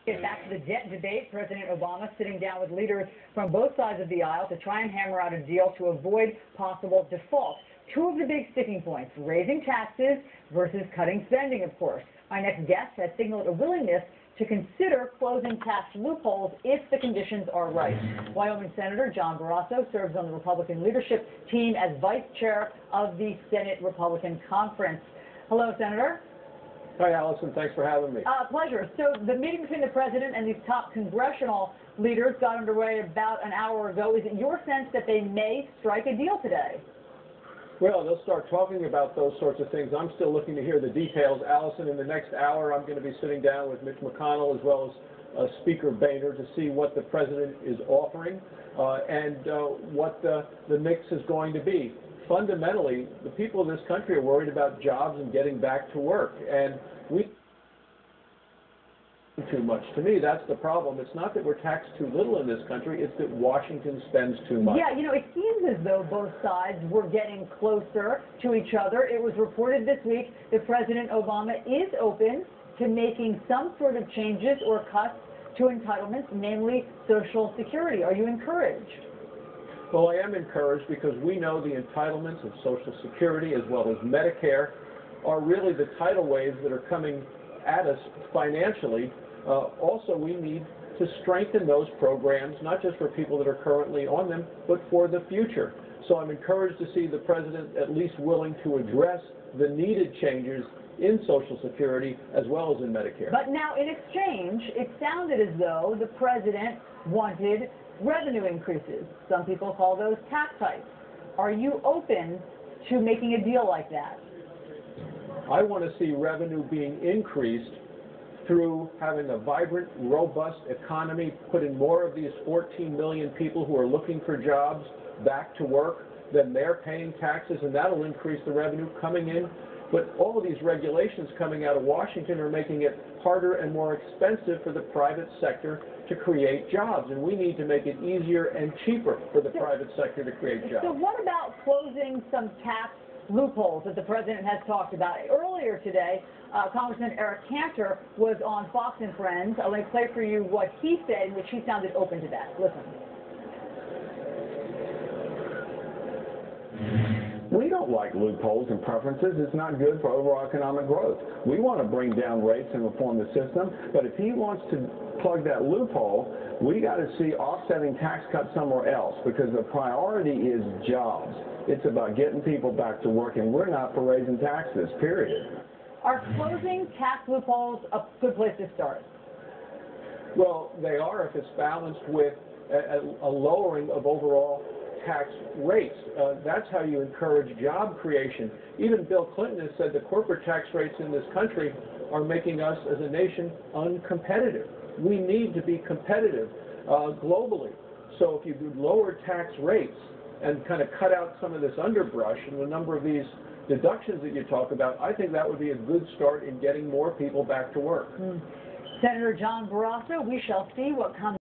Get back to the debt debate. President Obama sitting down with leaders from both sides of the aisle to try and hammer out a deal to avoid possible default. Two of the big sticking points, raising taxes versus cutting spending, of course. Our next guest has signaled a willingness to consider closing tax loopholes if the conditions are right. Wyoming Senator Sen Barrasso serves on the Republican leadership team as vice chair of the Senate Republican Conference. Hello, Senator. Hi, Allison. Thanks for having me. Pleasure. So the meeting between the president and these top congressional leaders got underway about an hour ago. Is it your sense that they may strike a deal today? Well, they'll start talking about those sorts of things. I'm still looking to hear the details. Allison, in the next hour, I'm going to be sitting down with Mitch McConnell as well as Speaker Boehner to see what the president is offering and what the mix is going to be. Fundamentally, the people of this country are worried about jobs and getting back to work, and we too much. To me, that's the problem. It's not that we're taxed too little in this country, it's that Washington spends too much. Yeah, you know, it seems as though both sides were getting closer to each other. It was reported this week that President Obama is open to making some sort of changes or cuts to entitlements, namely Social Security. Are you encouraged? Well, I am encouraged because we know the entitlements of Social Security as well as Medicare are really the tidal waves that are coming at us financially. Also, we need to strengthen those programs, not just for people that are currently on them, but for the future. So I'm encouraged to see the president at least willing to address the needed changes in Social Security as well as in Medicare. But now, in exchange, it sounded as though the president wanted revenue increases. Some people call those tax hikes. Are you open to making a deal like that? I want to see revenue being increased through having a vibrant, robust economy, putting more of these 14 million people who are looking for jobs back to work, then they're paying taxes, and that'll increase the revenue coming in. But all of these regulations coming out of Washington are making it harder and more expensive for the private sector to create jobs, and we need to make it easier and cheaper for the private sector to create jobs. So what about closing some tax loopholes that the president has talked about? Earlier today, Congressman Cantor was on Fox and Friends. I'll play for you what he said, in which he sounded open to that. Listen. We don't like loopholes and preferences. It's not good for overall economic growth. We want to bring down rates and reform the system, but if he wants to plug that loophole, we got to see offsetting tax cuts somewhere else, because the priority is jobs. It's about getting people back to work, and we're not for raising taxes, period. Are closing tax loopholes a good place to start? Well, they are if it's balanced with a lowering of overall tax rates. That's how you encourage job creation. Even Bill Clinton has said the corporate tax rates in this country are making us as a nation uncompetitive. We need to be competitive globally. So if you do lower tax rates and kind of cut out some of this underbrush and the number of these deductions that you talk about, I think that would be a good start in getting more people back to work. Senator Sen Barrasso, we shall see what comes.